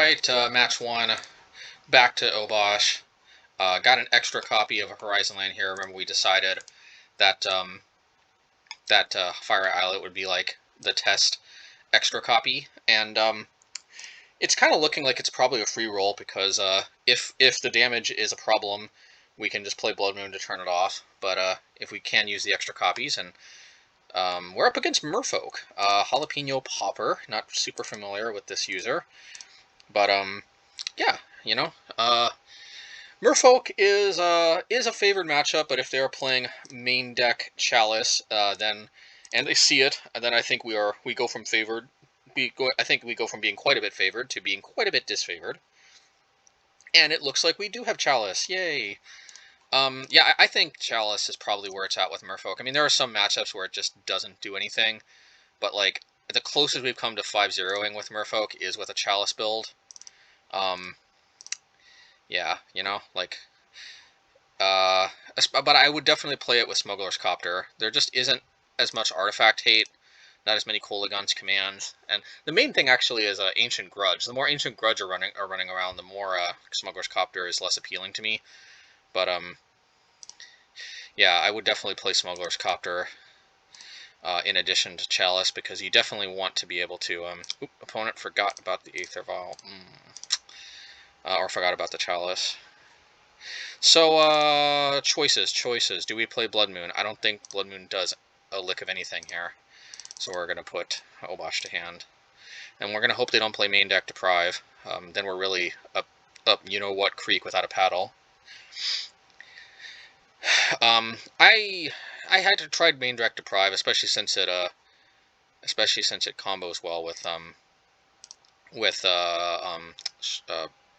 Alright, match 1, back to Obosh. Got an extra copy of a Horizon Land here. Remember we decided that Fire Islet would be like the test extra copy, and it's kind of looking like it's probably a free roll, because if the damage is a problem, we can just play Blood Moon to turn it off, but if we can use the extra copies, and we're up against Merfolk. Jalapeno Popper, not super familiar with this user, but yeah, you know, Merfolk is a favored matchup, but if they are playing main deck Chalice, and they see it, then I think we go from favored. I think we go from being quite a bit favored to being quite a bit disfavored. And it looks like we do have Chalice. Yay! Yeah, I think Chalice is probably where it's at with Merfolk. I mean, there are some matchups where it just doesn't do anything, but like the closest we've come to 5-0ing with Merfolk is with a Chalice build. Yeah, you know, like, but I would definitely play it with Smuggler's Copter. There just isn't as much artifact hate, not as many Kolaghan's commands, and the main thing actually is Ancient Grudge. The more Ancient Grudge are running around, the more Smuggler's Copter is less appealing to me. But yeah, I would definitely play Smuggler's Copter in addition to Chalice, because you definitely want to be able to. Opponent forgot about the Aether Vial. Or forgot about the Chalice. So, choices. Do we play Blood Moon? I don't think Blood Moon does a lick of anything here. So we're going to put Obosh to hand. And we're going to hope they don't play main deck Deprive. Then we're really up you-know-what creek without a paddle. I had to try main deck Deprive, especially since it combos well with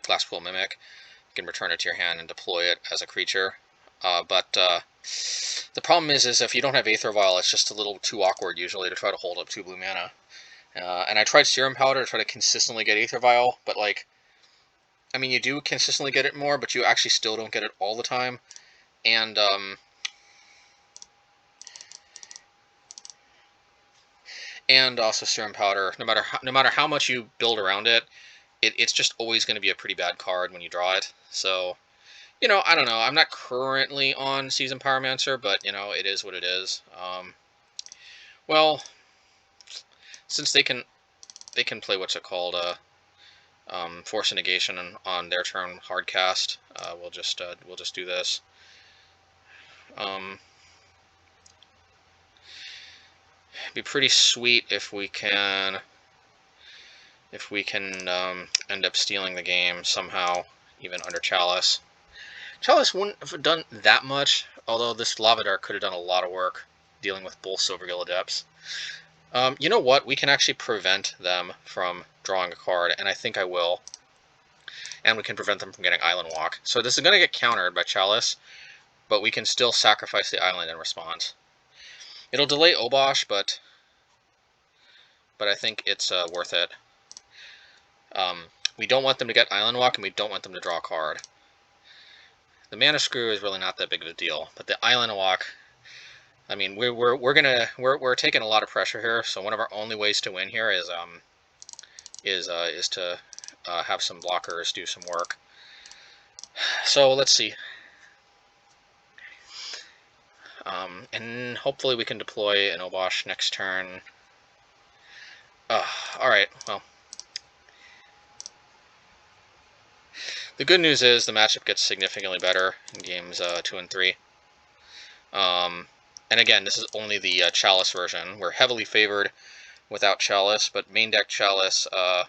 Glasspool Mimic. You can return it to your hand and deploy it as a creature. But the problem is if you don't have Aether Vial, it's just a little too awkward usually to try to hold up 2 blue mana. And I tried Serum Powder to try to consistently get Aether Vial, but like, I mean, you do consistently get it more, but you actually still don't get it all the time. And also Serum Powder, no matter how much you build around it, it's just always going to be a pretty bad card when you draw it. So, you know, I don't know. I'm not currently on Seasoned Pyromancer, but, you know, it is what it is. Well, since they can play what's it called, Force of Negation on their turn, hard cast. We'll just do this. It'd be pretty sweet if we can end up stealing the game somehow, even under Chalice. Chalice wouldn't have done that much, although this Lava Dart could have done a lot of work dealing with both Silvergill Adepts. You know what? We can actually prevent them from drawing a card, and I think I will. And we can prevent them from getting Island Walk. So this is going to get countered by Chalice, but we can still sacrifice the island in response. It'll delay Obosh, but I think it's worth it. We don't want them to get Island Walk, and we don't want them to draw a card. The Mana Screw is really not that big of a deal, but the Island Walk, I mean, we're taking a lot of pressure here. So one of our only ways to win here is to have some blockers do some work. So let's see. And hopefully we can deploy an Obosh next turn. Alright, well. The good news is the matchup gets significantly better in games 2 and 3. And again, this is only the Chalice version. We're heavily favored without Chalice, but main deck Chalice, I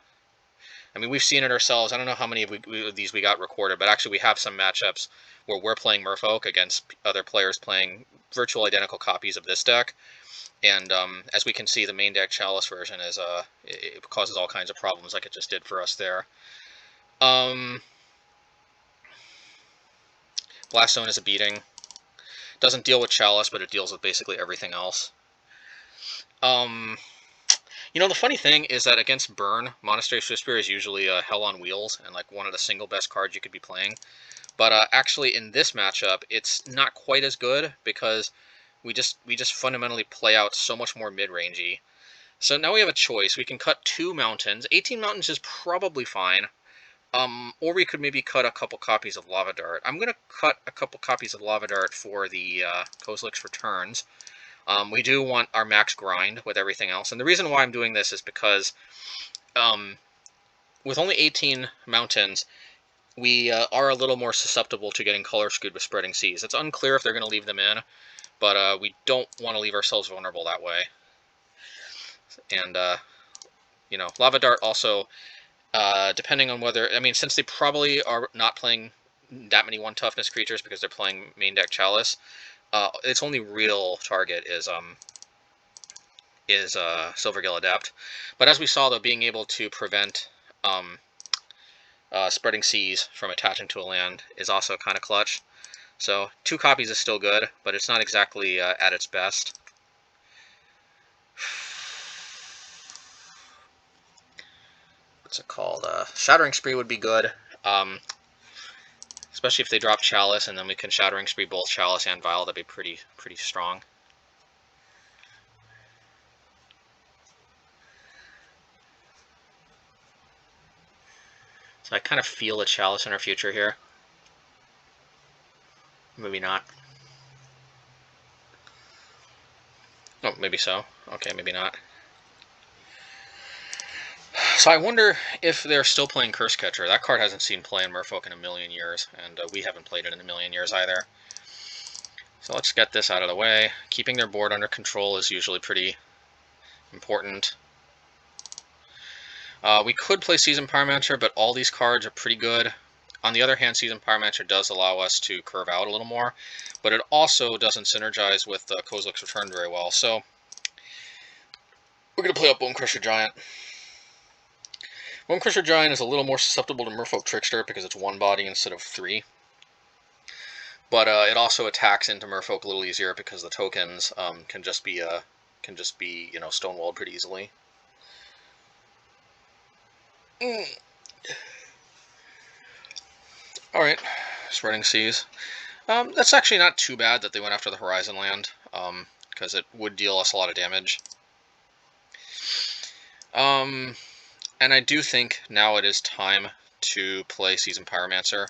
mean, we've seen it ourselves. I don't know how many of these we got recorded, but actually we have some matchups where we're playing Merfolk against other players playing virtual identical copies of this deck. And as we can see, the main deck Chalice version is it causes all kinds of problems like it just did for us there. Blast Zone is a beating. Doesn't deal with Chalice, but it deals with basically everything else. You know, the funny thing is that against Burn, Monastery Swiftspear is usually hell on wheels and like one of the single best cards you could be playing. But actually in this matchup, it's not quite as good because we just fundamentally play out so much more mid-rangey. So now we have a choice. We can cut 2 mountains. 18 mountains is probably fine. Or we could maybe cut a couple copies of Lava Dart. I'm going to cut a couple copies of Lava Dart for the Kozilek's Returns. We do want our max grind with everything else. And the reason why I'm doing this is because with only 18 mountains, we are a little more susceptible to getting color skewed with Spreading Seas. It's unclear if they're going to leave them in, but we don't want to leave ourselves vulnerable that way. And, you know, Lava Dart also, depending on whether, I mean, since they probably are not playing that many 1-toughness creatures because they're playing main deck Chalice, its only real target is Silvergill Adept. But as we saw, though, being able to prevent Spreading Seas from attaching to a land is also kind of clutch. So 2 copies is still good, but it's not exactly at its best. What's it called? Shattering Spree would be good, especially if they drop Chalice, and then we can Shattering Spree both Chalice and Vial. That'd be pretty strong. So I kind of feel a Chalice in our future here. Maybe not. Oh, maybe so. Okay, maybe not. So I wonder if they're still playing Curse Catcher. That card hasn't seen play in Merfolk in a million years, and we haven't played it in a million years either. So let's get this out of the way. Keeping their board under control is usually pretty important. We could play Seasoned Pyromancer, but all these cards are pretty good. On the other hand, Seasoned Pyromancer does allow us to curve out a little more, but it also doesn't synergize with Kozilek's Return very well. So we're going to play up Bonecrusher Giant. Bonecrusher Giant is a little more susceptible to Merfolk Trickster because it's 1 body instead of 3. But it also attacks into Merfolk a little easier because the tokens can just be you know, stonewalled pretty easily. Alright, Spreading Seas. That's actually not too bad that they went after the Horizon land, because it would deal us a lot of damage. And I do think now it is time to play Seasoned Pyromancer.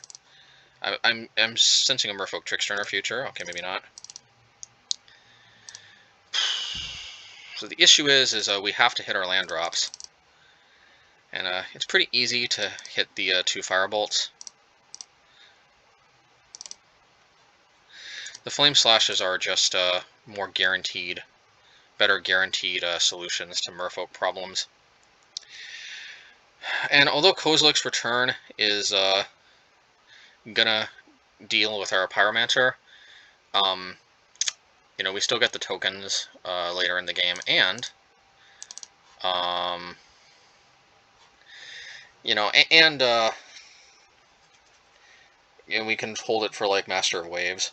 I'm sensing a Merfolk Trickster in our future. Okay, maybe not. So the issue is we have to hit our land drops. And it's pretty easy to hit the 2 Firebolts. The Flame Slashes are just more guaranteed, better guaranteed solutions to Merfolk problems. And although Kozilek's Return is gonna deal with our Pyromancer, you know, we still get the tokens later in the game, and you know, we can hold it for like Master of Waves.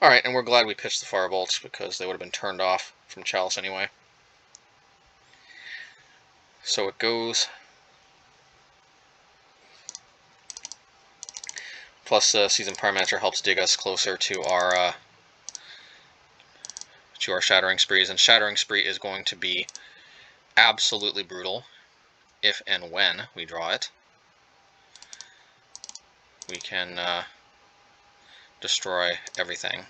Alright, and we're glad we pitched the Firebolts because they would have been turned off from Chalice anyway. So it goes. Plus, Seasoned Pyromancer helps dig us closer to our Shattering Sprees, and Shattering Spree is going to be absolutely brutal if and when we draw it. We can destroy everything.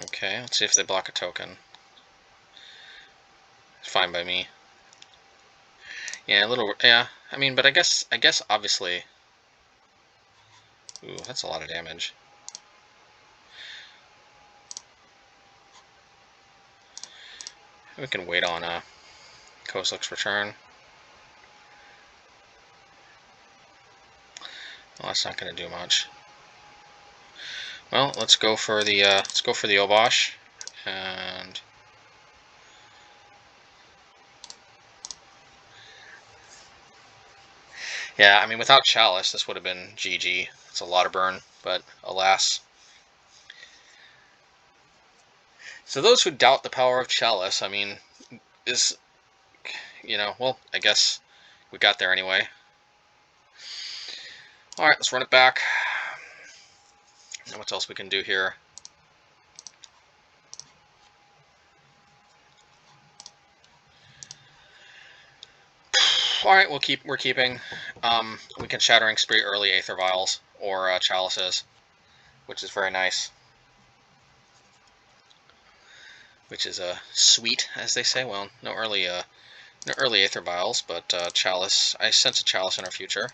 Okay, let's see if they block a token. It's fine by me. Yeah, a little. Yeah, I mean, but I guess obviously. Ooh, that's a lot of damage. We can wait on Kozilek's Return. Well, that's not going to do much. Well, let's go for the Obosh, and yeah, I mean, without Chalice, this would have been GG. It's a lot of burn, but alas. So those who doubt the power of Chalice, I mean, you know, well, I guess we got there anyway. Alright, let's run it back. And what else we can do here? Alright, we're keeping. We can Shattering Spree early Aether Vials, or Chalices, which is very nice. Which is sweet, as they say. Well, no early Aether Vials, but Chalice. I sense a Chalice in our future.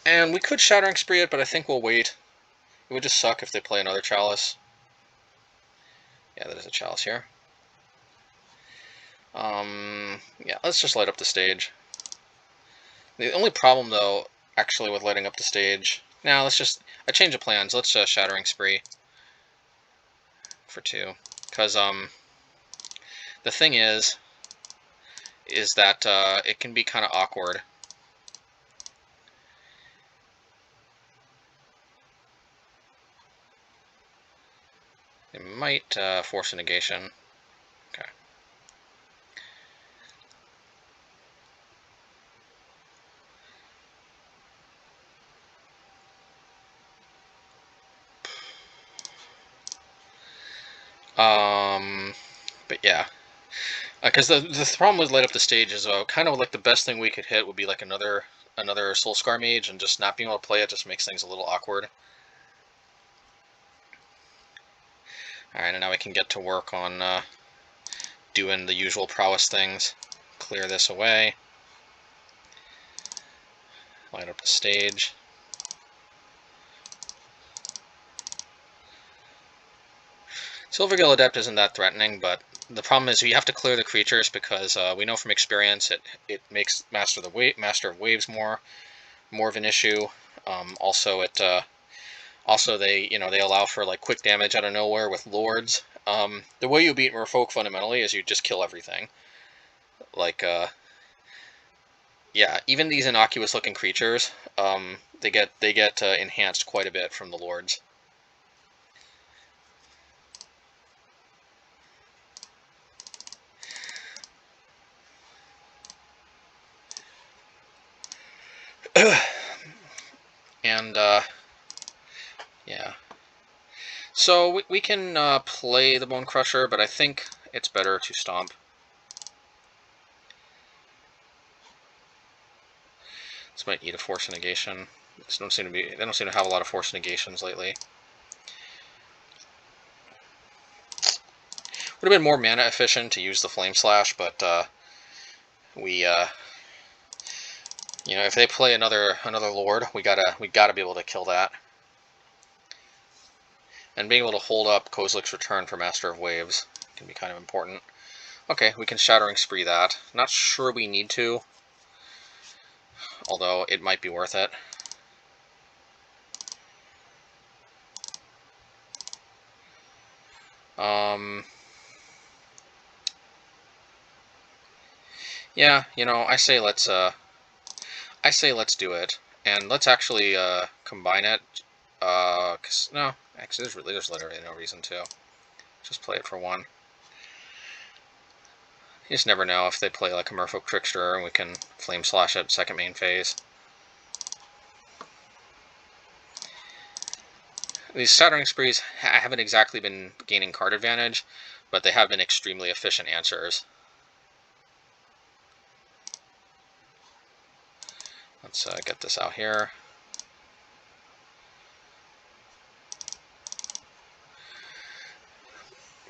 And we could Shattering Spree it, but I think we'll wait. It would just suck if they play another Chalice. Yeah, that is a Chalice here. Yeah, let's just light up the stage. The only problem, though, actually, with lighting up the stage... Now, let's just... I change of plans. Let's Shattering Spree for 2. Because, the thing is that it can be kind of awkward. It might force a negation. Okay. But yeah. Because the problem with light up the stage is kind of like the best thing we could hit would be like another Soulscar Mage, and just not being able to play it just makes things a little awkward. Alright, and now we can get to work on doing the usual prowess things. Clear this away. Light up the stage. Silvergill Adept isn't that threatening, but the problem is you have to clear the creatures because we know from experience it makes Master of Waves more of an issue. Also they allow for like quick damage out of nowhere with Lords. The way you beat Merfolk fundamentally is you just kill everything. Like yeah, even these innocuous looking creatures, they get enhanced quite a bit from the Lords. And yeah, so we can play the Bonecrusher, but I think it's better to stomp. This might eat a force negation. They don't seem to have a lot of force negations lately. Would have been more mana efficient to use the Flame Slash, but we if they play another Lord, we gotta be able to kill that. And being able to hold up Kozilek's Return for Master of Waves can be kind of important. Okay, we can Shattering Spree that. Not sure we need to, although it might be worth it. Yeah, I say let's do it, and let's actually combine it. Cause no, actually, there's literally no reason to. Just play it for 1. You just never know if they play like a Merfolk Trickster, and we can Flame Slash it second main phase. These Shattering Sprees haven't exactly been gaining card advantage, but they have been extremely efficient answers. Let's get this out here.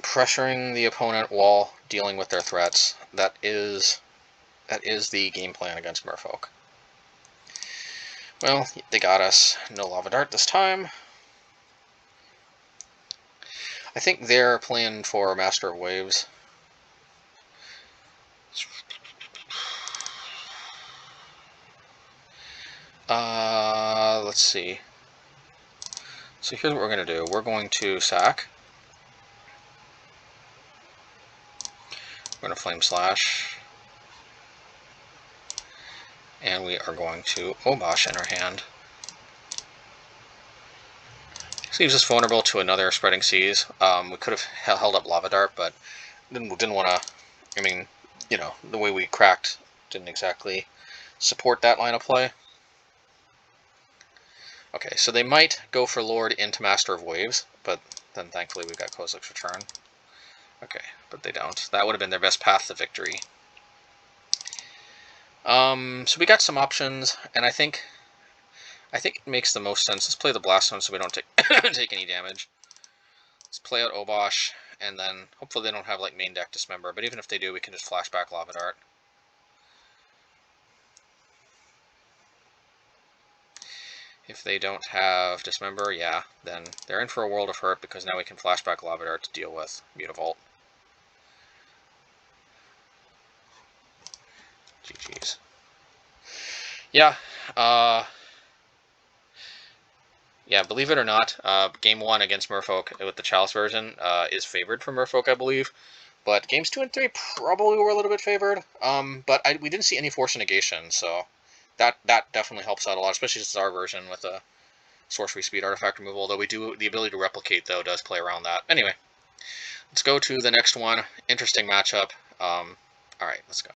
Pressuring the opponent while dealing with their threats. That is the game plan against Merfolk. Well, they got us. No Lava Dart this time. I think they're playing for Master of Waves. Let's see. So here's what we're going to do. We're going to sack. We're going to Flame Slash. And we are going to Obosh in our hand. This leaves us vulnerable to another Spreading Seas. We could have held up Lava Dart, but didn't want to... I mean, the way we cracked didn't exactly support that line of play. Okay, so they might go for Lord into Master of Waves, but then thankfully we've got Kozilek's Return. Okay, but they don't. That would have been their best path to victory. So we got some options, and I think it makes the most sense. Let's play the Blast Zone so we don't take take any damage. Let's play out Obosh, and then hopefully they don't have like main deck Dismember, but even if they do, we can just flashback Lava Dart. If they don't have Dismember, yeah, then they're in for a world of hurt because now we can flashback Lava Dart to deal with Mutavault. GG's. Yeah, yeah, believe it or not, Game 1 against Merfolk with the Chalice version is favored for Merfolk, I believe. But Games 2 and 3 probably were a little bit favored. But we didn't see any Force Negation, so that definitely helps out a lot, especially since our version with a sorcery speed artifact removal. Although the ability to replicate, though, does play around that. Anyway, let's go to the next one. Interesting matchup. Alright, let's go.